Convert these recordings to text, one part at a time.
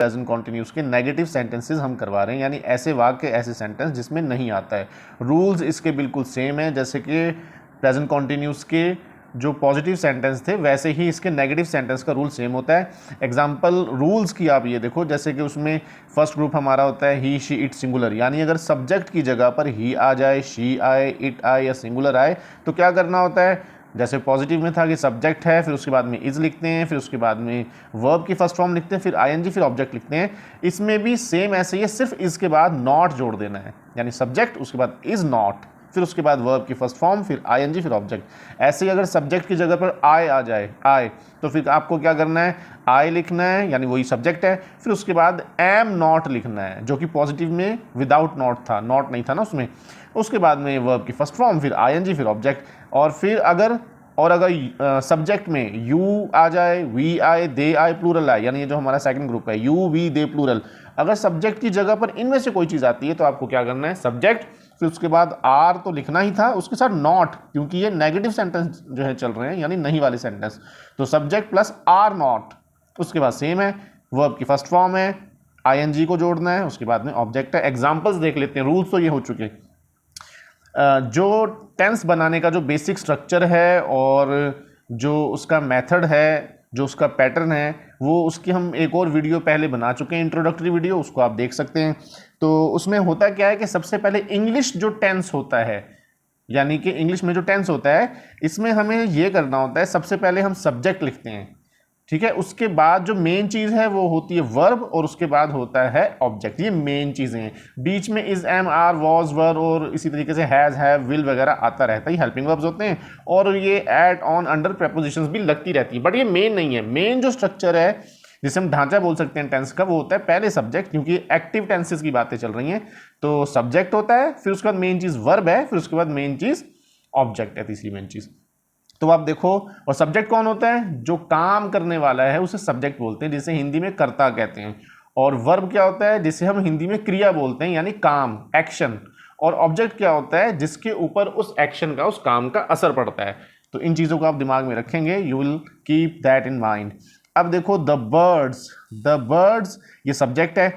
Present continuous के negative sentences हम करवा रहे हैं, यानी ऐसे वाक्य, ऐसे सेंटेंस जिसमें नहीं आता है। रूल्स इसके बिल्कुल सेम है, जैसे कि प्रेजेंट कॉन्टिन्यूस के जो पॉजिटिव सेंटेंस थे वैसे ही इसके नेगेटिव सेंटेंस का रूल सेम होता है। एग्जाम्पल रूल्स की आप ये देखो, जैसे कि उसमें फर्स्ट ग्रुप हमारा होता है ही, शी, इट सिंगुलर, यानी अगर सब्जेक्ट की जगह पर ही आ जाए, शी आए, इट आए या सिंगुलर आए तो क्या करना होता है। जैसे पॉजिटिव में था कि सब्जेक्ट है, फिर उसके बाद में इज लिखते हैं, फिर उसके बाद में वर्ब की फर्स्ट फॉर्म लिखते हैं, फिर आईएनजी, फिर ऑब्जेक्ट लिखते हैं। इसमें भी सेम ऐसे ही है, सिर्फ इसके बाद नॉट जोड़ देना है, यानी सब्जेक्ट उसके बाद इज नॉट, फिर उसके बाद वर्ब की फर्स्ट फॉर्म, फिर आईएनजी, फिर ऑब्जेक्ट। ऐसे ही अगर सब्जेक्ट की जगह पर आई आ जाए, आई, तो फिर आपको क्या करना है, आई लिखना है, यानी वही सब्जेक्ट है, फिर उसके बाद एम नॉट लिखना है, जो कि पॉजिटिव में विदाउट नॉट था, नॉट नहीं था ना उसमें। उसके बाद में वर्ब की फर्स्ट फॉर्म, फिर आईएनजी, फिर ऑब्जेक्ट। और फिर अगर सब्जेक्ट में यू आ जाए, वी आए, दे आए, प्लूरल आए, यानी ये जो हमारा सेकंड ग्रुप है यू, वी, दे, प्लूरल, अगर सब्जेक्ट की जगह पर इनमें से कोई चीज़ आती है तो आपको क्या करना है, सब्जेक्ट, फिर उसके बाद आर तो लिखना ही था, उसके साथ नॉट, क्योंकि ये नेगेटिव सेंटेंस जो है चल रहे हैं, यानी नहीं वाले सेंटेंस, तो सब्जेक्ट प्लस आर नॉट। उसके बाद सेम है, वर्ब की फर्स्ट फॉर्म है, आईएनजी को जोड़ना है, उसके बाद में ऑब्जेक्ट है। एग्जाम्पल्स देख लेते हैं, रूल्स तो ये हो चुके। जो टेंस बनाने का जो बेसिक स्ट्रक्चर है और जो उसका मेथड है, जो उसका पैटर्न है, वो उसकी हम एक और वीडियो पहले बना चुके हैं, इंट्रोडक्टरी वीडियो, उसको आप देख सकते हैं। तो उसमें होता क्या है कि सबसे पहले इंग्लिश जो टेंस होता है, यानी कि इंग्लिश में जो टेंस होता है, इसमें हमें ये करना होता है, सबसे पहले हम सब्जेक्ट लिखते हैं, ठीक है। उसके बाद जो मेन चीज़ है वो होती है वर्ब, और उसके बाद होता है ऑब्जेक्ट। ये मेन चीज़ें हैं, बीच में इज, एम, आर, वॉज, वर और इसी तरीके से हैज़, हैव, विल वगैरह आता रहता है, हेल्पिंग वर्ब्स होते हैं, और ये एट, ऑन, अंडर प्रेपोजिशंस भी लगती रहती है, बट ये मेन नहीं है। मेन जो स्ट्रक्चर है जिसे हम ढांचा बोल सकते हैं टेंस का, वो होता है पहले सब्जेक्ट, क्योंकि एक्टिव टेंसेस की बातें चल रही हैं, तो सब्जेक्ट होता है, फिर उसके बाद मेन चीज़ वर्ब है, फिर उसके बाद मेन चीज़ ऑब्जेक्ट है, तीसरी मेन चीज़। तो आप देखो, और सब्जेक्ट कौन होता है, जो काम करने वाला है उसे सब्जेक्ट बोलते हैं, जिसे हिंदी में कर्ता कहते हैं। और वर्ब क्या होता है, जिसे हम हिंदी में क्रिया बोलते हैं, यानी काम, एक्शन। और ऑब्जेक्ट क्या होता है, जिसके ऊपर उस एक्शन का, उस काम का असर पड़ता है। तो इन चीज़ों को आप दिमाग में रखेंगे, you will keep that in mind. अब देखो, द बर्ड्स ये सब्जेक्ट है,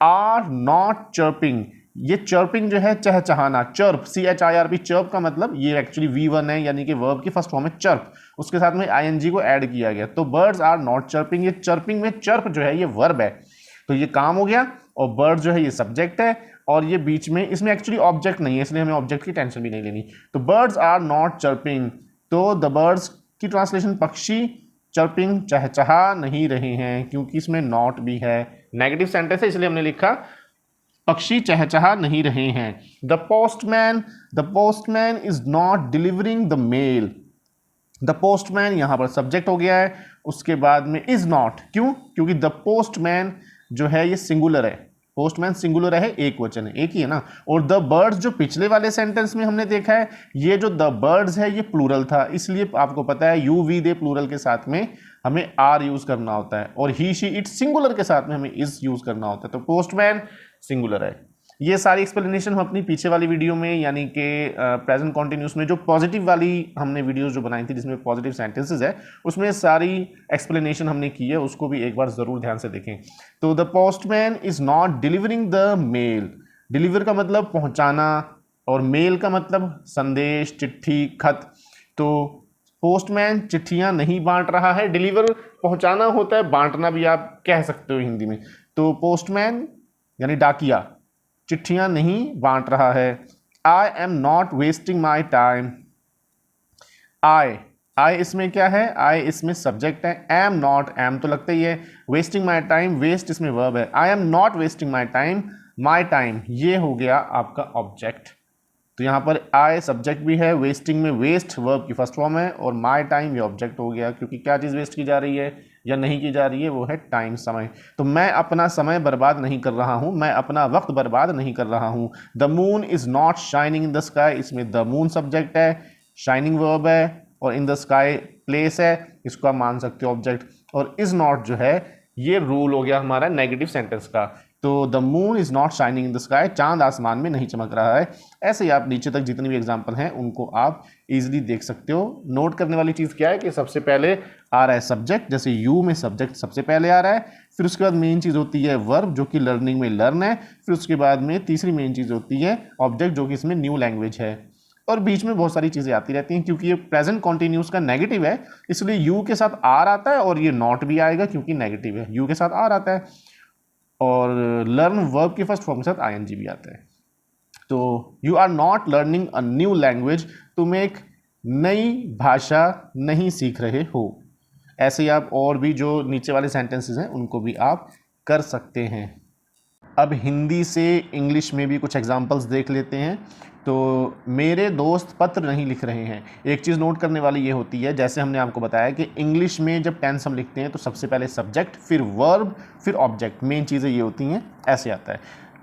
आर नॉट चर्पिंग, ये चर्पिंग जो है चहचहाना, चर्प, CHIRP, चर्प का मतलब ये एक्चुअली V1 है, यानी कि वर्ब की फर्स्ट फॉर्म है चर्प, उसके साथ में ING को ऐड किया गया, तो बर्ड्स आर नॉट चर्पिंग, ये चर्पिंग में चर्प जो है ये वर्ब है, तो ये काम हो गया, और बर्ड जो है ये सब्जेक्ट है, और ये बीच में, इसमें एक्चुअली ऑब्जेक्ट नहीं है, इसलिए हमें ऑब्जेक्ट की टेंशन भी नहीं लेनी। तो बर्ड्स आर नॉट चर्पिंग, तो द बर्ड्स की ट्रांसलेशन पक्षी चर्पिंग चहचहा नहीं रहे हैं, क्योंकि इसमें नॉट भी है, नेगेटिव सेंटेंस है, इसलिए हमने लिखा पक्षी चहचहा नहीं रहे हैं। The postman is not delivering the mail, the postman यहां पर सब्जेक्ट हो गया है, उसके बाद में इज नॉट, क्यों, क्योंकि द पोस्टमैन जो है ये सिंगुलर है, पोस्टमैन सिंगुलर है, एक वचन है, एक ही है ना। और द बर्ड्स जो पिछले वाले सेंटेंस में हमने देखा है, ये जो द बर्ड्स है ये प्लूरल था, इसलिए आपको पता है यू, वी, दे प्लूरल के साथ में हमें आर यूज करना होता है, और ही, शी, इट सिंगुलर के साथ में हमें इज यूज करना होता है, तो पोस्टमैन सिंगुलर है। ये सारी एक्सप्लेनेशन हम अपनी पीछे वाली वीडियो में, यानी कि प्रेजेंट कॉन्टिन्यूस में जो पॉजिटिव वाली हमने वीडियोस जो बनाई थी जिसमें पॉजिटिव सेंटेंसेस है, उसमें सारी एक्सप्लेनेशन हमने की है, उसको भी एक बार ज़रूर ध्यान से देखें। तो the postman is not delivering the mail, deliver का मतलब पहुंचाना, और मेल का मतलब संदेश, चिट्ठी, खत। तो पोस्टमैन चिट्ठियां नहीं बांट रहा है, डिलीवर पहुंचाना होता है, बांटना भी आप कह सकते हो हिंदी में। तो पोस्टमैन यानी डाकिया चिट्ठियां नहीं बांट रहा है। I am not wasting my time, I इसमें क्या है, आई इसमें सब्जेक्ट है, एम नॉट, एम तो लगता ही है, वेस्टिंग माई टाइम, वेस्ट इसमें वर्ब है, I am not wasting my time, my time ये हो गया आपका ऑब्जेक्ट। तो यहाँ पर आई सब्जेक्ट भी है, वेस्टिंग में वेस्ट वर्ब की फर्स्ट फॉर्म है, और माई टाइम ये ऑब्जेक्ट हो गया, क्योंकि क्या चीज़ वेस्ट की जा रही है या नहीं की जा रही है, वो है टाइम, समय। तो मैं अपना समय बर्बाद नहीं कर रहा हूँ, मैं अपना वक्त बर्बाद नहीं कर रहा हूँ। The moon is not shining in the sky, इसमें द मून सब्जेक्ट है, शाइनिंग वर्ब है, और इन द स्काई प्लेस है, इसको आप मान सकते हो ऑब्जेक्ट। और इज़ नॉट जो है ये रूल हो गया हमारा नेगेटिव सेंटेंस का। तो the moon is not shining in the sky, चांद आसमान में नहीं चमक रहा है। ऐसे ही आप नीचे तक जितनी भी एग्जाम्पल हैं उनको आप इजीली देख सकते हो। नोट करने वाली चीज़ क्या है कि सबसे पहले आ रहा है सब्जेक्ट, जैसे यू में सब्जेक्ट सबसे पहले आ रहा है, फिर उसके बाद मेन चीज़ होती है वर्ब जो कि लर्निंग में लर्न है, फिर उसके बाद में तीसरी मेन चीज़ होती है ऑब्जेक्ट जो कि इसमें न्यू लैंग्वेज है, और बीच में बहुत सारी चीज़ें आती रहती हैं। क्योंकि ये प्रेजेंट कॉन्टिन्यूस का नेगेटिव है इसलिए यू के साथ आर आता है, और ये नॉट भी आएगा क्योंकि नेगेटिव है, यू के साथ आर आता है, और लर्न वर्ब के फर्स्ट फॉर्म के साथ आईएनजी भी आता है। तो you are not learning a new language, तुम एक नई भाषा नहीं सीख रहे हो। ऐसे ही आप और भी जो नीचे वाले सेंटेंसेस हैं उनको भी आप कर सकते हैं। अब हिंदी से इंग्लिश में भी कुछ एग्जांपल्स देख लेते हैं। तो मेरे दोस्त पत्र नहीं लिख रहे हैं। एक चीज़ नोट करने वाली ये होती है, जैसे हमने आपको बताया कि इंग्लिश में जब टेंस हम लिखते हैं तो सबसे पहले सब्जेक्ट, फिर वर्ब, फिर ऑब्जेक्ट, मेन चीज़ें ये होती हैं, ऐसे आता है।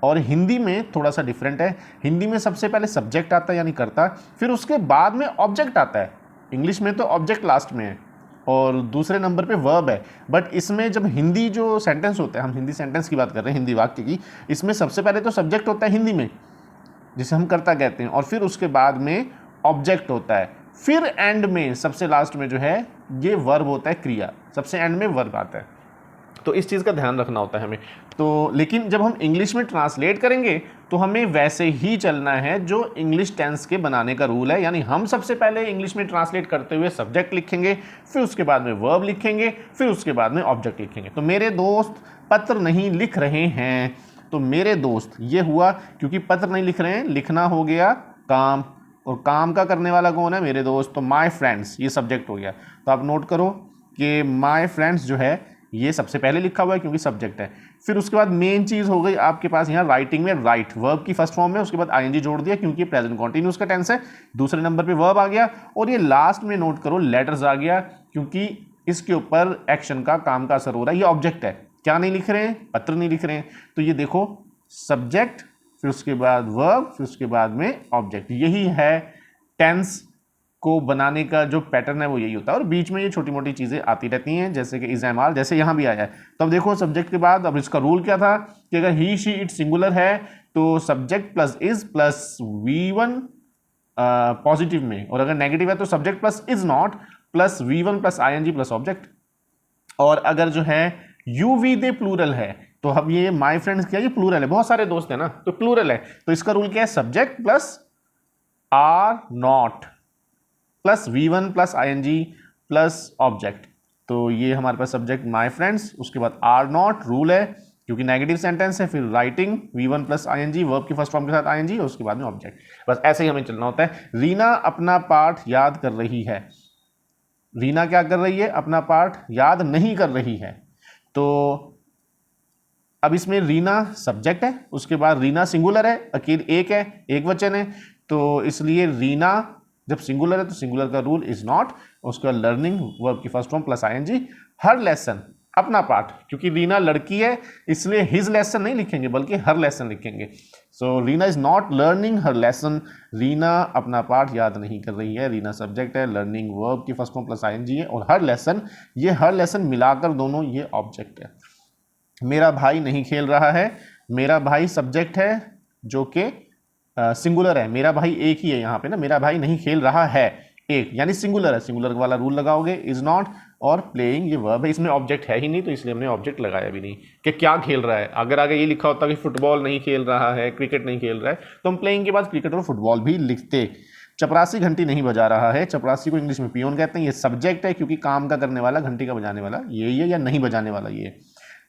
और हिंदी में थोड़ा सा डिफरेंट है, हिंदी में सबसे पहले सब्जेक्ट आता है यानी कर्ता, फिर उसके बाद में ऑब्जेक्ट आता है। इंग्लिश में तो ऑब्जेक्ट लास्ट में है और दूसरे नंबर पे वर्ब है, बट इसमें जब हिंदी जो सेंटेंस होता है, हम हिंदी सेंटेंस की बात कर रहे हैं, हिंदी वाक्य की, इसमें सबसे पहले तो सब्जेक्ट होता है हिंदी में जिसे हम कर्ता कहते हैं, और फिर उसके बाद में ऑब्जेक्ट होता है, फिर एंड में सबसे लास्ट में जो है ये वर्ब होता है, क्रिया, सबसे एंड में वर्ब आता है। तो इस चीज़ का ध्यान रखना होता है हमें। तो लेकिन जब हम इंग्लिश में ट्रांसलेट करेंगे तो हमें वैसे ही चलना है जो इंग्लिश टेंस के बनाने का रूल है, यानी हम सबसे पहले इंग्लिश में ट्रांसलेट करते हुए सब्जेक्ट लिखेंगे, फिर उसके बाद में वर्ब लिखेंगे, फिर उसके बाद में ऑब्जेक्ट लिखेंगे। तो मेरे दोस्त पत्र नहीं लिख रहे हैं, तो मेरे दोस्त ये हुआ क्योंकि पत्र नहीं लिख रहे हैं, लिखना हो गया काम, और काम का करने वाला कौन है, मेरे दोस्त, तो माय फ्रेंड्स ये सब्जेक्ट हो गया। तो आप नोट करो कि माय फ्रेंड्स जो है ये सबसे पहले लिखा हुआ है क्योंकि सब्जेक्ट है। फिर उसके बाद मेन चीज़ हो गई आपके पास यहाँ राइटिंग में राइट, वर्ब की फर्स्ट फॉर्म में, उसके बाद आईएनजी जोड़ दिया क्योंकि प्रेजेंट कॉन्टिन्यूस का टेंस है, दूसरे नंबर पे वर्ब आ गया, और ये लास्ट में नोट करो लेटर्स आ गया क्योंकि इसके ऊपर एक्शन का, काम का असर हो रहा है, ये ऑब्जेक्ट है। क्या नहीं लिख रहे हैं, पत्र नहीं लिख रहे हैं, तो ये देखो सब्जेक्ट, फिर उसके बाद वर्ब, फिर उसके बाद में ऑब्जेक्ट, यही है टेंस को बनाने का जो पैटर्न है वो यही होता है। और बीच में ये छोटी मोटी चीज़ें आती रहती हैं जैसे कि इज एम आर, जैसे यहाँ भी आया है। तो अब देखो सब्जेक्ट के बाद अब इसका रूल क्या था कि अगर ही शी इट सिंगुलर है तो subject plus is plus V1 positive में, और अगर नेगेटिव है तो subject plus is not plus V1 plus ING plus object. और अगर जो है यू वी दे प्लूरल है तो अब ये माई फ्रेंड्स क्या, ये प्लूरल है, बहुत सारे दोस्त हैं ना, तो प्लूरल है, तो इसका रूल क्या है, subject plus are not plus V1 plus ING plus object. तो ये हमारे पास सब्जेक्ट माई फ्रेंड्स, उसके बाद आर नॉट रूल है क्योंकि नेगेटिव सेंटेंस है, फिर writing V1 plus ING, verb की फर्स्ट फॉर्म के साथ आईएनजी, और उसके बाद में ऑब्जेक्ट। बस ऐसे ही हमें चलना होता है। रीना अपना पाठ याद कर रही है, रीना क्या कर रही है, अपना पाठ याद नहीं कर रही है। तो अब इसमें रीना सब्जेक्ट है, उसके बाद रीना सिंगुलर है, अकेले एक है, एक वचन है, तो इसलिए रीना जब सिंगुलर है तो सिंगुलर का रूल इज नॉट, उसका लर्निंग वर्ब की फर्स्ट फॉर्म प्लस आईएनजी। हर लेसन अपना पाठ, क्योंकि रीना लड़की है इसलिए हिज लेसन नहीं लिखेंगे बल्कि हर लेसन लिखेंगे। So Reena is not learning her lesson, Reena अपना पाठ याद नहीं कर रही है, रीना सब्जेक्ट है, लर्निंग वर्ब की फर्स्ट फॉर्म प्लस आईएनजी है, और हर लेसन, ये हर लेसन मिलाकर दोनों ये ऑब्जेक्ट है। मेरा भाई नहीं खेल रहा है, मेरा भाई सब्जेक्ट है जो कि सिंगुलर है, मेरा भाई एक ही है यहाँ पे ना, मेरा भाई नहीं खेल रहा है एक, यानी सिंगुलर है, सिंगुलर वाला रूल लगाओगे इज नॉट, और प्लेइंग ये वर्ब है, इसमें ऑब्जेक्ट है ही नहीं तो इसलिए हमने ऑब्जेक्ट लगाया भी नहीं कि क्या खेल रहा है। अगर आगे ये लिखा होता कि फुटबॉल नहीं खेल रहा है, क्रिकेट नहीं खेल रहा है, तो हम प्लेइंग के बाद क्रिकेट और फुटबॉल भी लिखते। चपरासी घंटी नहीं बजा रहा है, चपरासी को इंग्लिश में पियोन कहते हैं, ये सब्जेक्ट है क्योंकि काम का करने वाला, घंटी का बजाने वाला ये है, या नहीं बजाने वाला ये।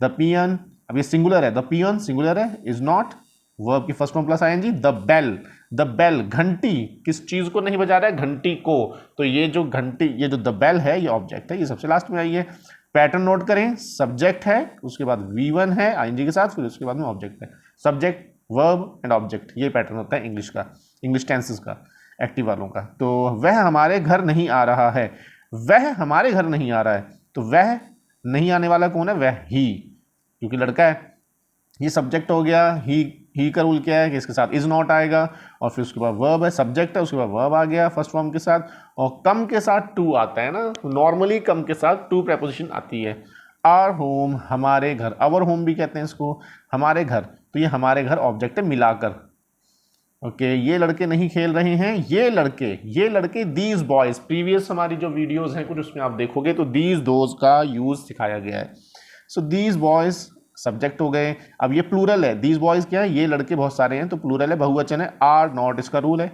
द पियन, अब ये सिंगुलर है, द पियन सिंगुलर है, इज नॉट, वर्ब की first form plus ING. The bell, the bell, घंटी, किस चीज को नहीं बजा रहा है, घंटी को, तो ये जो घंटी, ये जो द बेल है ये ऑब्जेक्ट है, ये सबसे लास्ट में आई है। पैटर्न नोट करें, सब्जेक्ट है, उसके बाद V1 है आईएनजी के साथ, फिर उसके बाद में ऑब्जेक्ट है, सब्जेक्ट वर्ब एंड ऑब्जेक्ट, ये पैटर्न होता है इंग्लिश का, इंग्लिश टेंसेस का, एक्टिव वालों का। तो वह हमारे घर नहीं आ रहा है, वह हमारे घर नहीं आ रहा है, तो वह नहीं आने वाला कौन है, वह ही, क्योंकि लड़का है, ये सब्जेक्ट हो गया। ही का रूल क्या है कि इसके साथ इज नॉट आएगा, और फिर उसके बाद वर्ब है, सब्जेक्ट है, उसके बाद वर्ब आ गया फर्स्ट फॉर्म के साथ, और कम के साथ टू आता है ना, नॉर्मली कम के साथ टू प्रेपोजिशन आती है। आवर होम, हमारे घर, आवर होम भी कहते हैं इसको, हमारे घर, तो ये हमारे घर ऑब्जेक्ट है मिलाकर। ओके, ये लड़के नहीं खेल रहे हैं, ये लड़के दीज बॉयज, प्रीवियस हमारी जो वीडियोस हैं कुछ उसमें आप देखोगे तो दीज दोज का यूज सिखाया गया है। सो दीज बॉयज सब्जेक्ट हो गए। अब ये प्लूरल है, दीज बॉयज क्या है, ये लड़के बहुत सारे हैं तो प्लूरल है, बहुवचन है, आर नॉट इसका रूल है।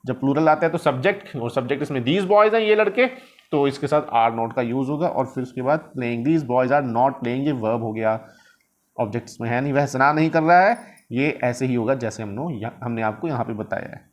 जब प्लूरल आता है तो सब्जेक्ट, और सब्जेक्ट इसमें दीज बॉयज हैं ये लड़के, तो इसके साथ आर नॉट का यूज होगा। और फिर उसके बाद playing, these boys are not playing, ये वर्ब हो गया, ऑब्जेक्ट इसमें है नहीं, वह स्नान नहीं कर रहा है, ये ऐसे ही होगा जैसे हमने आपको यहाँ पे बताया है।